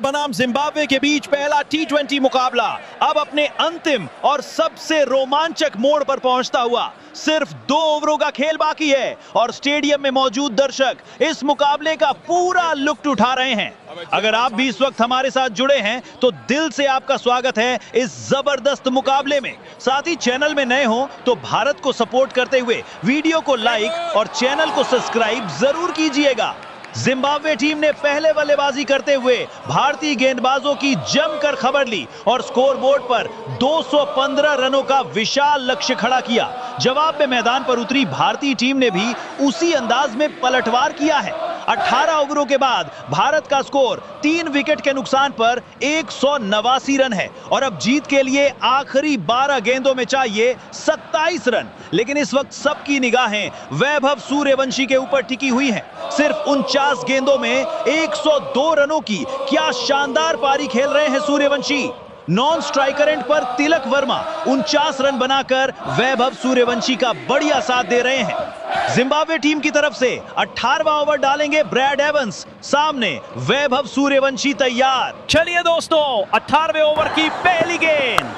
बनाम जिम्बाब्वे के बीच पहला टी20 मुकाबला अब अपने अंतिम और सबसे रोमांचक मोड़ पर पहुंचता हुआ। सिर्फ 2 ओवरों का खेल बाकी है और स्टेडियम में मौजूद दर्शक इस मुकाबले का पूरा लुत्फ उठा रहे हैं। अगर आप भी इस वक्त हमारे साथ जुड़े हैं तो दिल से आपका स्वागत है इस जबरदस्त मुकाबले में। साथ ही चैनल में नए हो तो भारत को सपोर्ट करते हुए वीडियो को लाइक और चैनल को सब्सक्राइब जरूर कीजिएगा। जिम्बाब्वे टीम ने पहले बल्लेबाजी करते हुए भारतीय गेंदबाजों की जमकर खबर ली और स्कोरबोर्ड पर 215 रनों का विशाल लक्ष्य खड़ा किया। जवाब में मैदान पर उतरी भारतीय टीम ने भी उसी अंदाज में पलटवार किया है। 18 ओवरों के बाद भारत का स्कोर 3 विकेट के नुकसान पर 189 रन है और अब जीत के लिए आखिरी 12 गेंदों में चाहिए 27 रन। लेकिन इस वक्त सबकी निगाहें वैभव सूर्यवंशी के ऊपर टिकी हुई हैं। सिर्फ 49 गेंदों में 102 रनों की क्या शानदार पारी खेल रहे हैं सूर्यवंशी। नॉन स्ट्राइकर एंड पर तिलक वर्मा 49 रन बनाकर वैभव सूर्यवंशी का बढ़िया साथ दे रहे हैं। जिम्बाब्वे टीम की तरफ से 18वां ओवर डालेंगे ब्रैड एवंस, सामने वैभव सूर्यवंशी तैयार। चलिए दोस्तों, 18वें ओवर की पहली गेंद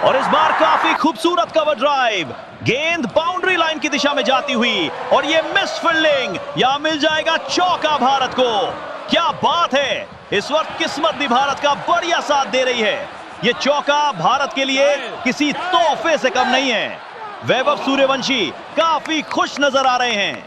और इस बार काफी खूबसूरत कवर ड्राइव। गेंद बाउंड्री लाइन की दिशा में जाती हुई और ये मिस फील्डिंग, या मिल जाएगा चौका भारत को। क्या बात है, इस वक्त किस्मत भी भारत का बढ़िया साथ दे रही है। ये चौका भारत के लिए किसी तोहफे से कम नहीं है। वैभव सूर्यवंशी काफी खुश नजर आ रहे हैं,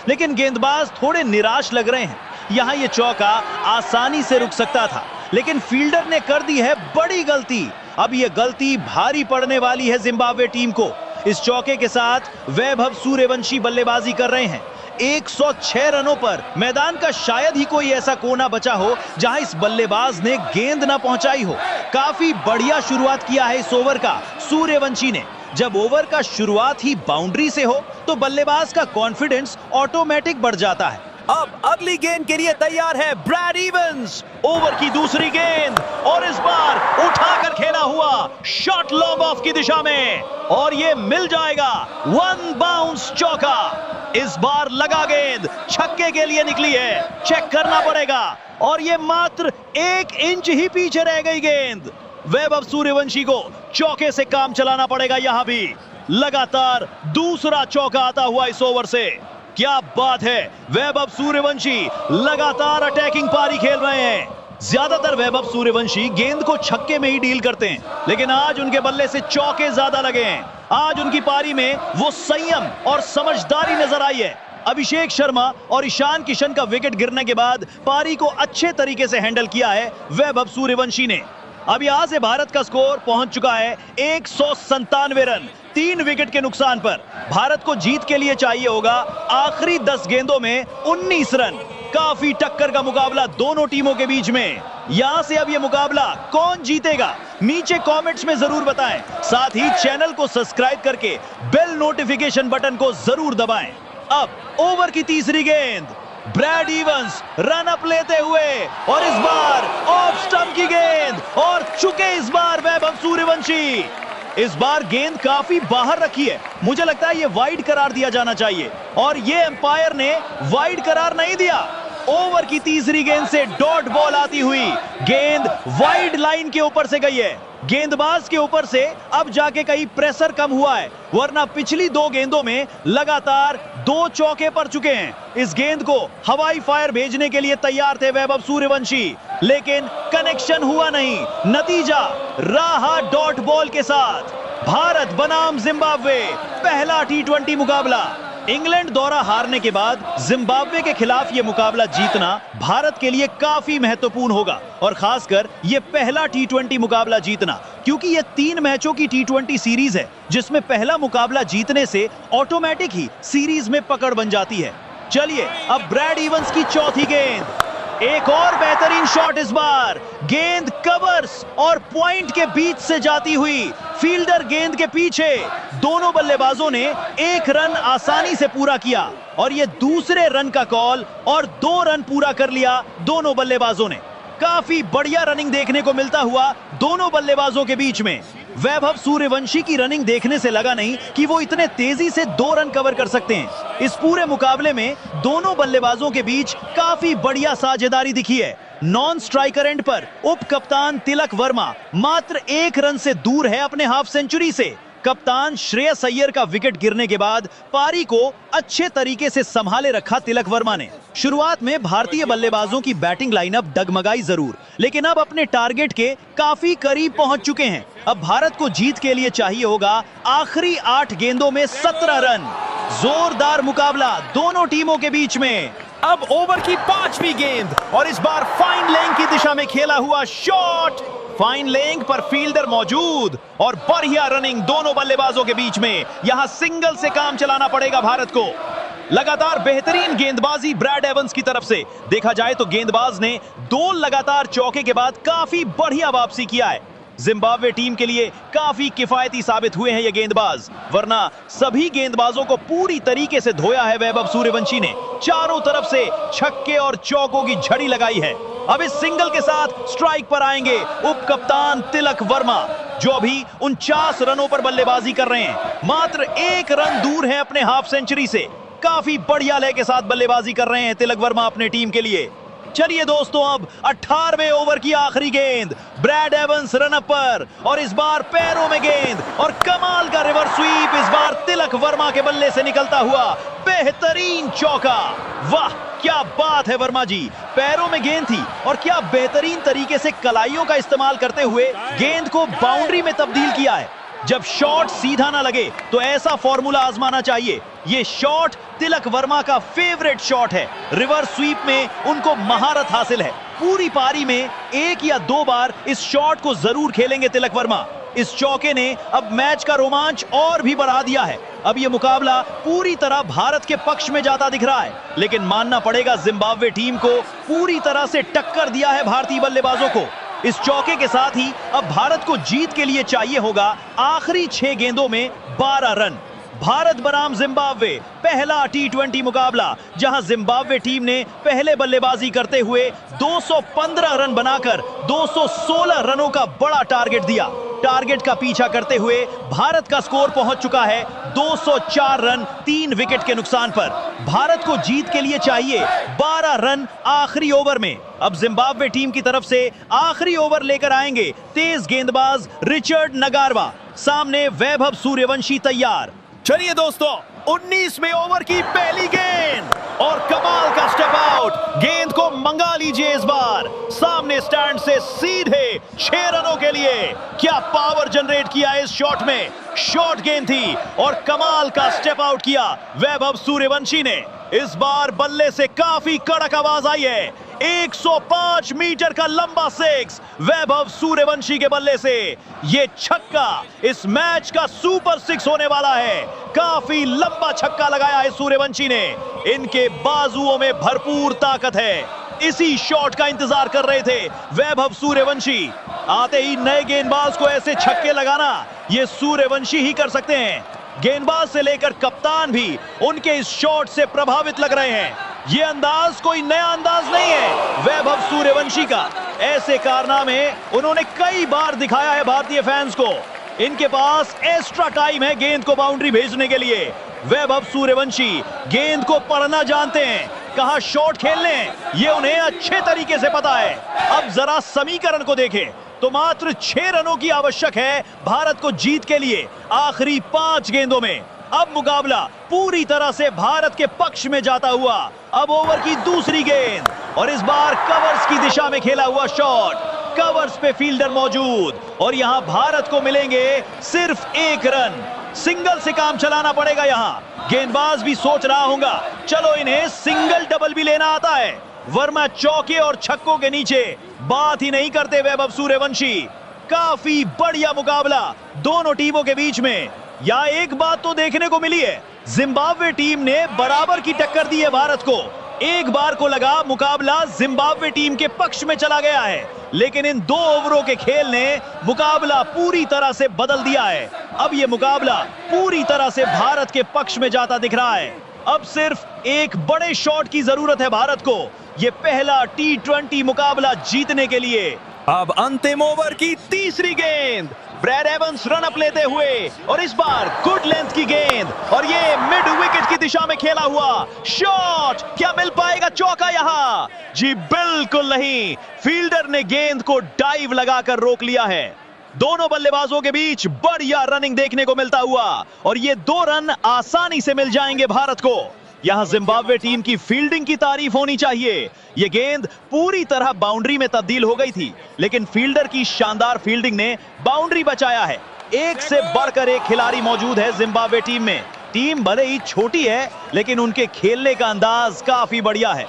लेकिन गेंदबाज थोड़े निराश लग रहे हैं। यहां ये चौका आसानी से रुक सकता था, लेकिन फील्डर ने कर दी है बड़ी गलती। अब ये गलती भारी पड़ने वाली है जिम्बाब्वे टीम को। इस चौके के साथ वैभव सूर्यवंशी बल्लेबाजी कर रहे हैं। 106 रनों पर मैदान का शायद ही कोई ऐसा कोना बचा हो जहां इस बल्लेबाज ने गेंद ना पहुंचाई हो। काफी बढ़िया शुरुआत किया है इस ओवर का सूर्यवंशी ने। जब ओवर का शुरुआत ही बाउंड्री से हो तो बल्लेबाज का कॉन्फिडेंस ऑटोमेटिक बढ़ जाता है। अब अगली गेंद के लिए तैयार है ब्रैड इवंस। ओवर की दूसरी गेंद और इस बार उठाकर खेला हुआ शॉट लॉन्ग ऑफ की दिशा में और ये मिल जाएगा 1 बाउंस चौका। इस बार लगा गेंद छक्के के लिए निकली है, चेक करना पड़ेगा और ये मात्र 1 इंच ही पीछे रह गई गेंद। वैभव सूर्यवंशी को चौके से काम चलाना पड़ेगा। यहां भी लगातार दूसरा चौका आता हुआ इस ओवर से। क्या बात है, वैभव सूर्यवंशी लगातार अटैकिंग पारी खेल रहे हैं। ज्यादातर वैभव सूर्यवंशी गेंद को छक्के में ही डील करते हैं, लेकिन आज उनके बल्ले से चौके ज्यादा लगे हैं। आज उनकी पारी में वो संयम और समझदारी नजर आई है। अभिषेक शर्मा और ईशान किशन का विकेट गिरने के बाद पारी को अच्छे तरीके से हैंडल किया है वैभव सूर्यवंशी ने। अब यहां से भारत का स्कोर पहुंच चुका है 197 रन 3 विकेट के नुकसान पर। भारत को जीत के लिए चाहिए होगा आखिरी 10 गेंदों में 19 रन। काफी टक्कर का मुकाबला दोनों टीमों के बीच में। यहां से अब यह मुकाबला कौन जीतेगा नीचे कमेंट्स में जरूर बताएं। साथ ही चैनल को सब्सक्राइब करके बेल नोटिफिकेशन बटन को जरूर दबाएं। अब ओवर की तीसरी गेंद, ब्रैड इवंस रन अप लेते हुए और इस बार ऑफ स्टंप की गेंद और चुके इस बार वैभव सूर्यवंशी। इस बार गेंद काफी बाहर रखी है, मुझे लगता है ये वाइड करार दिया जाना चाहिए और ये एम्पायर ने वाइड करार नहीं दिया। ओवर की तीसरी गेंद से डॉट बॉल आती हुई गेंद वाइड लाइन के ऊपर से गई है। गेंदबाज के ऊपर से अब जाके कहीं प्रेशर कम हुआ है, वरना पिछली 2 गेंदों में लगातार 2 चौके पड़ चुके हैं। इस गेंद को हवाई फायर भेजने के लिए तैयार थे वैभव सूर्यवंशी, लेकिन कनेक्शन हुआ नहीं। नतीजा रहा डॉट बॉल के साथ। भारत बनाम जिम्बाब्वे पहला टी20 मुकाबला। इंग्लैंड दौरा हारने के बाद जिम्बाब्वे के खिलाफ यह मुकाबला जीतना भारत के लिए काफी महत्वपूर्ण होगा और खासकर यह पहला टी20 मुकाबला जीतना, क्योंकि यह 3 मैचों की टी20 सीरीज है जिसमें पहला मुकाबला जीतने से ऑटोमेटिक ही सीरीज में पकड़ बन जाती है। चलिए अब ब्रैड इवंस की चौथी गेंद, एक और बेहतरीन शॉट। इस बार गेंद कवर्स और पॉइंट के बीच से जाती हुई फील्डर गेंद के पीछे। दोनों बल्लेबाजों ने 1 रन आसानी से पूरा किया और यह दूसरे रन का कॉल और 2 रन पूरा कर लिया दोनों बल्लेबाजों ने। काफी बढ़िया रनिंग देखने को मिलता हुआ दोनों बल्लेबाजों के बीच में। वैभव सूर्यवंशी की रनिंग देखने से लगा नहीं कि वो इतने तेजी से 2 रन कवर कर सकते हैं। इस पूरे मुकाबले में दोनों बल्लेबाजों के बीच काफी बढ़िया साझेदारी दिखी है। नॉन स्ट्राइकर एंड पर उप कप्तान तिलक वर्मा मात्र 1 रन से दूर है अपने हाफ सेंचुरी से। कप्तान श्रेयस अय्यर का विकेट गिरने के बाद पारी को अच्छे तरीके से संभाले रखा तिलक वर्मा ने। शुरुआत में भारतीय बल्लेबाजों की बैटिंग लाइनअप डगमगाई जरूर, लेकिन अब अपने टारगेट के काफी करीब पहुंच चुके हैं। अब भारत को जीत के लिए चाहिए होगा आखिरी 8 गेंदों में 17 रन। जोरदार मुकाबला दोनों टीमों के बीच में। अब ओवर की 5वीं गेंद और इस बार फाइन लेंथ की दिशा में खेला हुआ शॉट। फाइन लेंथ पर फील्डर मौजूद और बढ़िया रनिंग दोनों बल्लेबाजों के बीच में। यहां सिंगल से काम चलाना पड़ेगा भारत को। लगातार बेहतरीन गेंदबाजी ब्रैड एवंस की तरफ से। देखा जाए तो गेंदबाज ने 2 लगातार चौके के बाद काफी बढ़िया वापसी किया है। जिम्बाब्वे टीम के लिए काफी किफायती साबित हुए हैं ये गेंदबाज, वरना सभी गेंदबाजों को पूरी तरीके से धोया है वैभव सूर्यवंशी ने। चारों तरफ से छक्के और चौकों की झड़ी लगाई है। अब इस सिंगल के साथ स्ट्राइक पर आएंगे उप कप्तान तिलक वर्मा, जो अभी 49 रनों पर बल्लेबाजी कर रहे हैं। मात्र 1 रन दूर है अपने हाफ सेंचुरी से। काफी बढ़िया लय के साथ बल्लेबाजी कर रहे हैं तिलक वर्मा अपने टीम के लिए। चलिए दोस्तों, अब 18वें ओवर की आखिरी गेंद। ब्रैड एवंस रनअप पर और इस बार पैरों में गेंद और कमाल का रिवर्स स्वीप। इस बार तिलक वर्मा के बल्ले से निकलता हुआ बेहतरीन चौका। वाह क्या बात है वर्मा जी, पैरों में गेंद थी और क्या बेहतरीन तरीके से कलाइयों का इस्तेमाल करते हुए गेंद को बाउंड्री में तब्दील किया है। जब शॉट सीधा ना लगे तो ऐसा फॉर्मूला आजमाना चाहिए। ये शॉट तिलक वर्मा का फेवरेट शॉट है। रिवर्स स्वीप में उनको महारत हासिल है। पूरी पारी में 1 या 2 बार इस शॉट को जरूर खेलेंगे तिलक वर्मा। इस चौके ने अब मैच का रोमांच और भी बढ़ा दिया है। अब ये मुकाबला पूरी तरह भारत के पक्ष में जाता दिख रहा है, लेकिन मानना पड़ेगा जिम्बाब्वे टीम को पूरी तरह से टक्कर दिया है भारतीय बल्लेबाजों को। इस चौके के साथ ही अब भारत को जीत के लिए चाहिए होगा आखिरी 6 गेंदों में 12 रन। भारत बनाम जिम्बाब्वे पहला T20 मुकाबला, जहां जिम्बाब्वे टीम ने पहले बल्लेबाजी करते हुए 215 रन बनाकर 216 रनों का बड़ा टारगेट दिया। टारगेट का पीछा करते हुए भारत का स्कोर पहुंच चुका है 204 रन 3 विकेट के नुकसान पर। भारत को जीत के लिए चाहिए 12 रन आखिरी ओवर में। अब जिम्बाब्वे टीम की तरफ से आखिरी ओवर लेकर आएंगे तेज गेंदबाज रिचर्ड नगारवा। सामने वैभव सूर्यवंशी तैयार। चलिए दोस्तों, 19वें ओवर की पहली गेंद और कमाल का स्टेप आउट। गेंद को मंगा लीजिए इस बार सामने स्टैंड से सीधे 6 रनों के लिए। क्या पावर जनरेट किया इस शॉट में। शॉर्ट गेंद थी और कमाल का स्टेप आउट किया वैभव सूर्यवंशी ने। इस बार बल्ले से काफी कड़क आवाज आई है। 105 मीटर का लंबा 6 वैभव सूर्यवंशी के बल्ले से। ये छक्का इस मैच का सुपर 6 होने वाला है। काफी लंबा छक्का लगाया है सूर्यवंशी ने। इनके बाजुओं में भरपूर ताकत है। इसी शॉट का इंतजार कर रहे थे वैभव सूर्यवंशी। आते ही नए गेंदबाज को ऐसे छक्के लगाना ये सूर्यवंशी ही कर सकते हैं। गेंदबाज से लेकर कप्तान भी उनके इस शॉट से प्रभावित लग रहे हैं। ये अंदाज कोई नया अंदाज नहीं है वैभव सूर्यवंशी का। ऐसे कारनामे उन्होंने कई बार दिखाया है भारतीय फैंस को। इनके पास एक्स्ट्रा टाइम है गेंद को बाउंड्री भेजने के लिए। वैभव सूर्यवंशी गेंद को पढ़ना जानते हैं, कहां शॉट खेलने हैं ये उन्हें अच्छे तरीके से पता है। अब जरा समीकरण को देखें तो मात्र 6 रनों की आवश्यक है भारत को जीत के लिए आखिरी 5 गेंदों में। अब मुकाबला पूरी तरह से भारत के पक्ष में जाता हुआ। अब ओवर की दूसरी गेंद और इस बार कवर्स की दिशा में खेला हुआ शॉट। कवर्स पे फील्डर मौजूद और यहां भारत को मिलेंगे सिर्फ 1 रन। सिंगल से काम चलाना पड़ेगा। यहां गेंदबाज भी सोच रहा होगा चलो इन्हें सिंगल डबल भी लेना आता है, वरना चौके और छक्कों के नीचे बात ही नहीं करते वैभव सूर्यवंशी। काफी बढ़िया मुकाबला दोनों टीमों के बीच में। या एक बात तो देखने को मिली है, जिम्बाब्वे टीम ने बराबर की टक्कर दी है भारत को। एक बार को लगा मुकाबला जिम्बाब्वे टीम के पक्ष में चला गया है, लेकिन इन 2 ओवरों के खेल ने मुकाबला पूरी तरह से बदल दिया है। अब यह मुकाबला पूरी तरह से भारत के पक्ष में जाता दिख रहा है। अब सिर्फ एक बड़े शॉट की जरूरत है भारत को यह पहला T20 मुकाबला जीतने के लिए। अब अंतिम ओवर की तीसरी गेंद ब्रैड एवंस रन अप लेते हुए और इस बार गुड लेंथ की गेंद और ये मिड विकेट की दिशा में खेला हुआ शॉट। क्या मिल पाएगा चौका यहां? जी बिल्कुल नहीं, फील्डर ने गेंद को डाइव लगाकर रोक लिया है। दोनों बल्लेबाजों के बीच बढ़िया रनिंग देखने को मिलता हुआ और ये 2 रन आसानी से मिल जाएंगे भारत को। यहां जिम्बाब्वे टीम की फील्डिंग की तारीफ होनी चाहिए। यह गेंद पूरी तरह बाउंड्री में तब्दील हो गई थी, लेकिन फील्डर की शानदार फील्डिंग ने बाउंड्री बचाया है। एक से बढ़कर एक खिलाड़ी मौजूद है जिम्बाब्वे टीम में। टीम भले ही छोटी है, लेकिन उनके खेलने का अंदाज काफी बढ़िया है।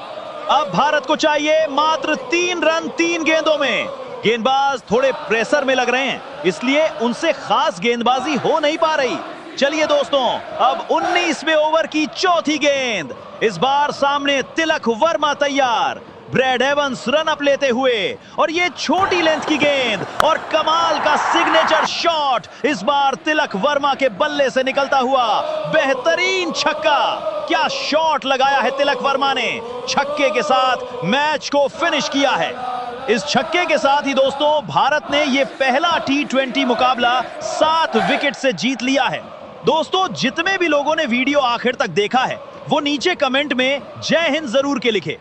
अब भारत को चाहिए मात्र 3 रन 3 गेंदों में। गेंदबाज थोड़े प्रेशर में लग रहे हैं, इसलिए उनसे खास गेंदबाजी हो नहीं पा रही। चलिए दोस्तों, अब 19वें ओवर की चौथी गेंद। इस बार सामने तिलक वर्मा तैयार। ब्रैड एवंस रन अप लेते हुए और ये छोटी लेंथ की गेंद और कमाल का सिग्नेचर शॉट। इस बार तिलक वर्मा के बल्ले से निकलता हुआ बेहतरीन छक्का। क्या शॉट लगाया है तिलक वर्मा ने। छक्के के साथ मैच को फिनिश किया है। इस छक्के के साथ ही दोस्तों भारत ने यह पहला T20 मुकाबला 7 विकेट से जीत लिया है। दोस्तों, जितने भी लोगों ने वीडियो आखिर तक देखा है वो नीचे कमेंट में जय हिंद जरूर के लिखे।